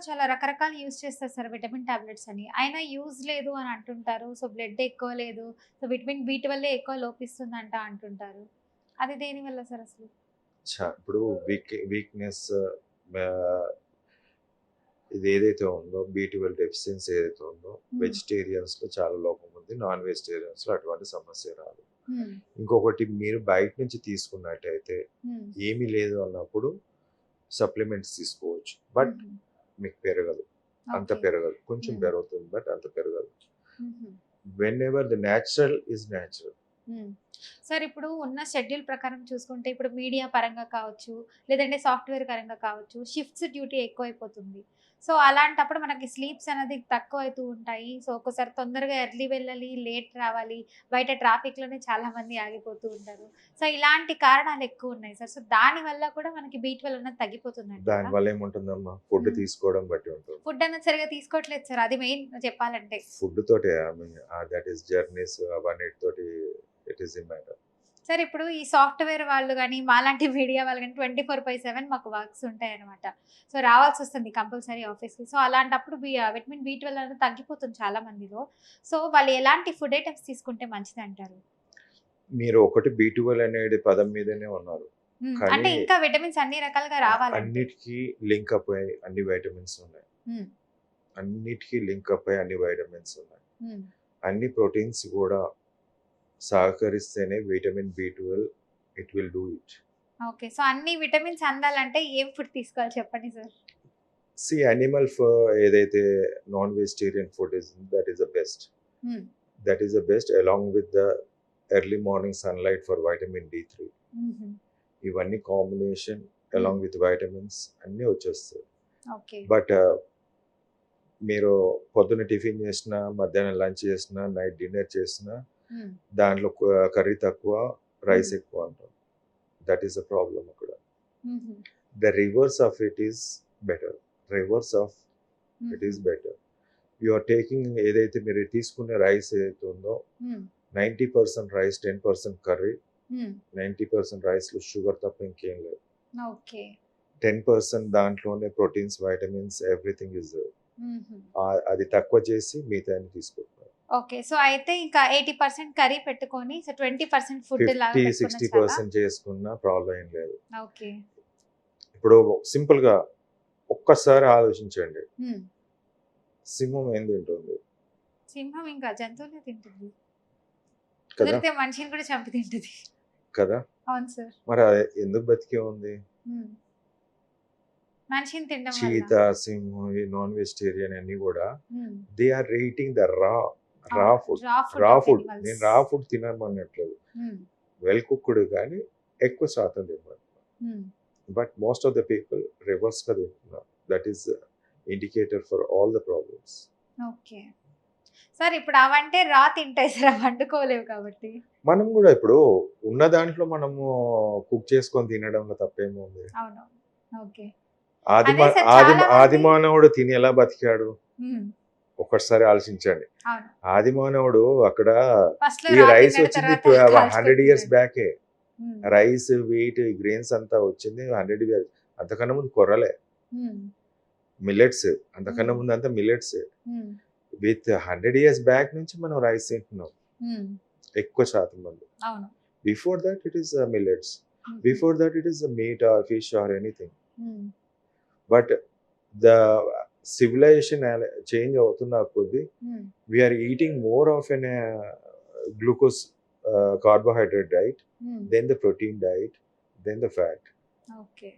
చాలా రకరకాలు యూజ్ చేస్తారు సార్ విటమిన్ టాబ్లెట్స్ అని. అయినా యూజ్ లేదు అని అంటుంటారు. సో, బ్లడ్ ఎక్కువ లేదు. సో, విటమిన్ బి12 ఎక్కువ లోపిస్తుందంట అంటుంటారు. అది దేనివల్ల సార్ అసలు? ఇప్పుడు వీక్‌నెస్ ఆహ్, ఇది ఏదైతే ఉందో బి12 డెఫిషియన్సీ ఏదైతే ఉందో హ్మ్. వెజిటేరియన్స్‌లో చాలా లోపం ఉంది. నాన్ వెజిటేరియన్స్‌లో అటువంటి సమస్య రాదు. హ్మ్. ఇంకొకటి మీరు బయట నుంచి తీసుకున్నట్టయితే హ్మ్. ఏమీ లేదు అన్నప్పుడు సప్లిమెంట్స్ తీసుకోవచ్చు. బట్ హుహు. మీకు పెరగదు. అంత ఓకే. పెరగదు. కొంచెం హ్మ్. పెరుగుతుంది బట్ అంత పెరగదు. హుహు. Whenever the natural is natural. హ్మ్. సార్ ఇప్పుడు ఉన్న షెడ్యూల్ ప్రకారం చూసుకుంటే ఇప్పుడు మీడియా పరంగా కావచ్చు, లేదంటే సాఫ్ట్‌వేర్ పరంగా కావచ్చు, షిఫ్ట్స్ డ్యూటీ ఎక్కువైపోతుంది. సో, అలాంటప్పుడు మనకి స్లీప్స్ అనేది తక్కువైతూ ఉంటాయి. సో, ఒక్కోసారి తొందరగా ఎర్లీ వెళ్ళాలి, లేట్ రావాలి. బయట ట్రాఫిక్‌లోనే చాలామంది ఆగిపోతూ ఉంటారు. సో, ఇలాంటి కారణాలు ఎక్కువున్నాయి సార్. సో, దానివల్ల కూడా మనకి బి12 అన్నది తగ్గిపోతుందంటారా? దానివల్ల ఏముంటుందమ్మా ఫుడ్ హ్మ్. తీసుకోవడం బట్టి ఉంటుంది. ఫుడ్ అన్నది సరిగ్గా తీసుకోవట్లేదు సార్. అది మెయిన్ చెప్పాలంటే. ఫుడ్ తోటే I mean that is journeys అవన్నిటితోటి it is a matter. Sir ఇప్పుడు ఈ సాఫ్ట్‌వేర్ వాళ్ళు గాని, మాలాంటి మీడియా వాళ్ళు గాని 24/7 మాకు వర్క్స్ ఉంటాయన్నమాట. సో, రావాల్సొస్తుంది కంపల్సరీ ఆఫీస్‌కి. సో, అలాంటప్పుడు విటమిన్ బి12 అనేది తగ్గిపోతుంది చాలా మందిలో. సో, వాళ్ళు ఎలాంటి ఫుడ్ ఐటెమ్స్ తీసుకుంటే మంచిదంటారు? మీరు ఒకటి బి12 అనేది పదం మీదనే ఉన్నారు. అంటే కానీ ఇంకా విటమిన్స్ అన్ని రకాలుగా రావాలంటే. అన్నిటికి లింక్ అప్ అయ్యి అన్ని వైటమిన్స్ ఉన్నాయి. హ్మ్. అన్నిటికి లింక్ అప్ అయ్యి అన్ని వైటమిన్స్ ఉన్నాయి. హ్మ్. అన్ని ప్రోటీన్స్ కూడా సహకరిస్తేనే విటమిన్ బి12 it will do it. Okay. So, అన్ని విటమిన్స్ అందాలంటే ఏం ఫుడ్ తీసుకోవాలి చెప్పండి సార్? యానిమల్ ఏదైతే non vegetarian food is that is the best. Hmm. That is the best along with the early morning sunlight for vitamin D three. Uh huh. ఇవన్నీ combination along with vitamins అన్నీ వచ్చేస్తాయి. Okay. But మీరు పొద్దున్న tiffin చేసినా, మధ్యాహ్నం lunch చేసినా, night dinner చేసినా హ్మ్. దాంట్లో కర్రీ తక్కువ, రైస్ హ్మ్. ఎక్కువ అంటాం. దట్ ఈస్ ద ప్రాబ్లమ్ అక్కడ. Uh huh. The reverse of it is better. Reverse of it uh huh. Is better. You are taking ఏదైతే మీరు తీసుకునే రైస్ ఏదైతే ఉందో హ్మ్. 90% రైస్, 10% కర్రీ. హ్మ్. 90% రైస్‌లో షుగర్ తప్ప ఇంకేం లేదు. ఓకే. 10% దాంట్లోనే proteins, vitamins everything is there. హుహు. అది తక్కువ చేసి మిగతాయన్ని తీసుకుంటున్నారు. ఓకే. సో, అయితే ఇంకా 80% కర్రీ పెట్టుకొని, సో, 20% ఫుడ్ లాగా 50, పెట్టుకున్న చాలా? 60% చేసుకున్నా ప్రాబ్లమ్ ఏం లేదు. ఓకే. ఇప్పుడు సింపుల్‌గా ఒక్కసారి ఆలోచించండి. హ్మ్. సింహం ఏం తింటుంది? సింహం ఇంకా జంతువులే తింటుంది. కదా! కుదిరితే మనిషిని కూడా చంపి తింటది. కదా! అవును సార్. మరి అది ఎందుకు బతికే ఉంది? హ్మ్. మనిషిని తినడం వల్ల. చీత, సింహం ఈ నాన్ వెజిటేరియన్ అన్నీ గూడా హ్మ్. They are eating the raw అవును. ఫుడ్. రా ఫుడ్ రా ఆఫ్ ఫుడ్. యానిమల్స్. నేను రా ఫుడ్ తినమనట్లేదు. హ్మ్. వెల్ కుక్డ్ కానీ ఎక్కువ శాతం తినమని. Hmm. But most of the people రివర్స్‌గా తింటున్నారు. That is indicator for all the problems. Okay. Sir ఇప్పుడు అవంటే రా తింటాయి సార్. అవి వండుకోలేవు కాబట్టి. మనం గూడా ఇప్పుడు ఉన్న దాంట్లో మనము కుక్ చేసుకొని తినడంలో తప్పేముంది? అవును. ఓకే. ఆదిమ అదే సార్ ఆదిమ చాలా మంది. ఆదిమానవుడు తిని ఎలా బతికాడు? హ్మ్. ఒక్కసారి ఆలోచించండి. అవును. ఆదిమానవుడు అక్కడ ఫస్ట్‌లో ఈ రా రైస్ తిన్నాడు. వచ్చింది తర్వాత కాల్చుకొని 100 ఇయర్స్ తిన్నాడు. బ్యాకే. హ్మ్. రైస్, వీట్, ఈ గ్రెయిన్స్ అంతా వచ్చింది 100 ఇయర్స్. అంతకన్నా ముందు కొర్రలే. హ్మ్. మిల్లెట్స్. అంతకన్నా హ్మ్. ముందు అంతా మిల్లెట్సే. హ్మ్. విత్ 100 ఇయర్స్ బ్యాక్ నుంచి మనం రైస్ తింటున్నాం. హ్మ్. ఎక్కువ శాతం మంది. అవును. Before that it is millets. Uh huh. Before that it is meat or fish or anything. Hmm. But the civilization change అవుతున్న కొద్దీ హ్మ్. we are eating more of an glucose carbohydrate diet, హ్మ్. then the protein diet, then the fat. Okay.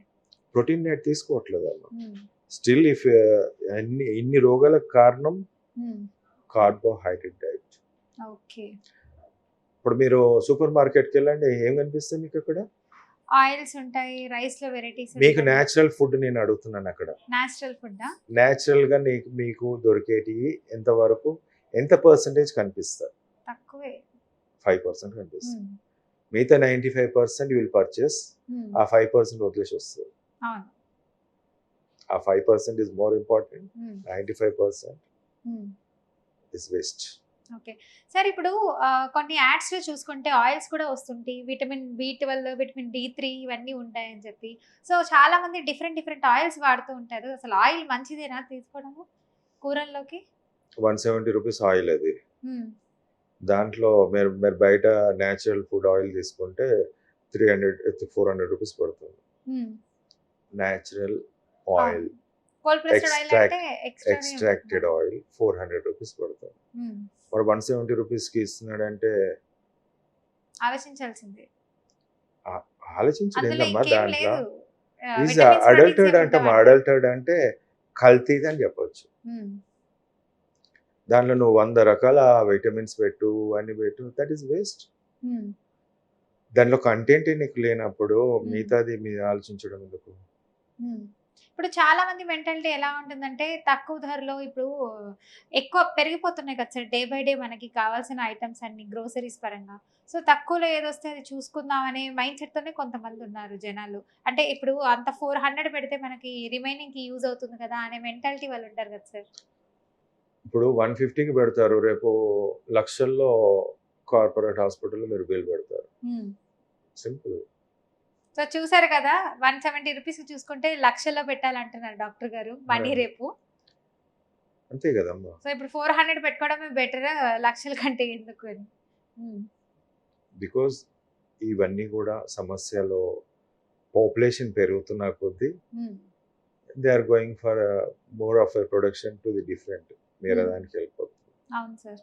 Protein diet తీసుకోవట్లేదు అన్న. హ్మ్. Still if ఇన్ని రోగాలకు కారణం హ్మ్. Carbohydrate diet. ఓకే. ఇప్పుడు మీరు సూపర్ మార్కెట్కి వెళ్ళండి ఏం కనిపిస్తుంది మీకు అక్కడ? ఆయిల్స్ ఉంటాయి. రైస్‌లో వెరైటీస్ మీకు ఉంటాయి. న్యాచురల్ ఫుడ్ నేను అడుగుతున్నాను అక్కడ. నేచురల్ ఫుడ్డా? న్యాచురల్గా మీకు దొరికేటివి ఎంతవరకు ఎంత పర్సెంటేజ్ కనిపిస్తాయి? తక్కువే. 5% కనిపిస్తుంది. హ్మ్. మిగతా 95% యూ విల్ పర్చేస్. హ్మ్. ఆ 5% వదిలేసి వస్తుంది. అవును. ఆ 5% ఈజ్ మోర్ ఇంపార్టెంట్. హ్మ్. 95% హ్మ్. Is waste. ఓకే. సార్ ఇప్పుడు కొన్ని యాడ్స్‌లో చూసుకుంటే ఆయిల్స్ కూడా వస్తుంటాయి. విటమిన్ బి12, విటమిన్ డి3 ఇవన్నీ ఉంటాయని చెప్పి. సో, చాలామంది డిఫరెంట్ డిఫరెంట్ ఆయిల్స్ వాడుతూ ఉంటారు. అసలు ఆయిల్ మంచిదేనా తీసుకోవడము కూరల్లోకి? రూ. 170 ఆయిల్ అది. హ్మ్. దాంట్లో మీరు మీరు బయట నేచురల్ ఫుడ్ ఆయిల్ తీసుకుంటే 400 రూపీస్ పడుతుంది. హ్మ్. నేచురల్ అవును. ఆయిల్ కోల్డ్ ప్రెస్డ్ ఆయిల్ అంటే ఎక్స్‌ట్రానే ఎక్స్‌ట్రాక్టెడ్ ఉంటుంది. ఆయిల్ 400 రూపీస్ పడుతుంది. హ్మ్. వాడు 170 రూపీస్‌కి ఇస్తున్నాడంటే ఆలోచించాల్సిందే. ఆ ఆలోచించుడు అందులో ఏందమ్మా ఇంకేం దాంట్లో? లేదు. ఈజ్ విటమిన్స్, ప్రోటీన్స్ అడల్టెడ్ ఏమి అంటాం. ఉండవంటారు. అడల్టెడ్ అంటే కల్తీదని చెప్పొచ్చు. హ్మ్. దాంట్లో నువ్వు 100 రకాల విటమిన్స్ పెట్టు, అన్ని పెట్టు, దట్ ఈస్ వేస్ట్. హ్మ్. దాంట్లో కంటెంటే నీకు లేనప్పుడు హ్మ్. మిగతాది మీరు ఆలోచించడం ఎందుకు? హ్మ్. ఇప్పుడు చాలా మంది మెంటాలిటీ ఎలా ఉంటుందంటే, తక్కువ ధరలో ఇప్పుడు ఎక్కువ పెరిగిపోతున్నాయి కదా సార్! డే బై డే మనకి కావాల్సిన ఐటెమ్స్ అన్నీ గ్రోసరీస్ పరంగా. సో, తక్కువలో ఏదొస్తే అది చూసుకుందాం అనే మైండ్ సెట్‌తోనే కొంతమందున్నారు జనాలు. అంటే ఇప్పుడు అంత 400 పెడితే మనకి రిమైనింగ్‌కి యూజ్ అవుతుంది కదా! అనే మెంటాలిటీ వాళ్ళుంటారు కదా సార్! ఇప్పుడు 150కి పెడతారు. రేపు లక్షల్లో కార్పొరేట్ హాస్పిటల్‌లో మీరు బిల్ పెడతారు. హ్మ్. సింపుల్. సో, చూసారు కదా! 170 రూపీస్‌కి చూసుకుంటే లక్షల్లో పెట్టాలంటున్నారు డాక్టర్ గారు మనీ మరి రేపు. అంతే కదమ్మా! సో, ఇప్పుడు 400 పెట్టుకోవడమే బెటరా లక్షల కంటే ఎందుకు అని. హ్మ్. బికాజ్ ఇవన్నీ కూడా సమస్యలు పాపులేషన్ పెరుగుతున్న కొద్దీ hmm. They are going for more of a production to the different. వేరే హ్మ్. దానికి వెళ్ళిపోతుంది. అవును సార్.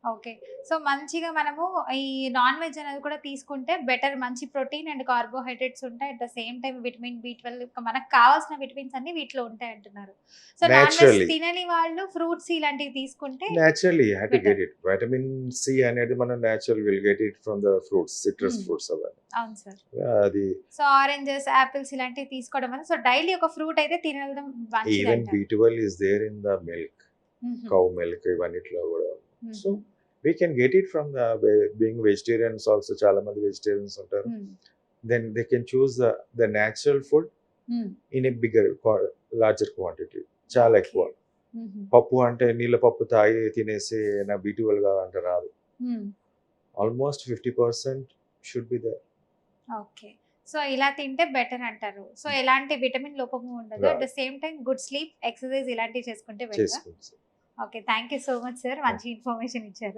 ఓకే. సో, మంచిగా మనము ఈ నాన్ వెజ్ అనేది కూడా తీసుకుంటే బెటర్ మంచి ప్రోటీన్ అండ్ కార్బోహైడ్రేట్స్ ఉంటాయి. At the same time vitamin బి12 ఇంకా మనకు కావాల్సిన విటమిన్స్ అన్నీ వీటిలో ఉంటాయంటున్నారు. So, non veg naturally. తినని వాళ్ళు ఫ్రూట్స్ ఇలాంటివి తీసుకుంటే naturally you have to better. Get it. Vitamin C అనేది మనం natural will get it from the fruits, citrus hmm. Fruits అవన్నీ. అవును సార్. అది సో, ఆరెంజెస్, యాపిల్స్ ఇలాంటివి తీసుకోవడం వల్ల సో, డైలీ ఒక ఫ్రూట్ అయితే తినడం ఈవెన్ మంచిదంటారు. బి12 is there in the milk. Uh huh. Cow milk ఇవన్నిట్లో కూడా. So, uh huh. We can get it from the being vegetarians also చాలా మంది వెజిటేరియన్స్ ఉంటారు. Hmm. Then they can choose the natural food hmm. In a bigger larger quantity. చాలా okay. ఎక్కువ. Uh huh. పప్పు అంటే నీళ్ళ పప్పు తాగి తినేసి నాకు బి12 కావాలంటే రాదు. Hmm. Almost 50% should be there. Okay. So, ఇలా తింటే బెటర్ అంటారు. సో, ఎలాంటి విటమిన్ లోపము ఉండదు. అట్ ద రాదు. Same time good sleep, exercise ఇలాంటివి చేసుకుంటే బెటరా? చేసుకోవచ్చు. Okay. Thank you so much sir. మంచి ఇన్ఫర్మేషన్ ఇచ్చారు.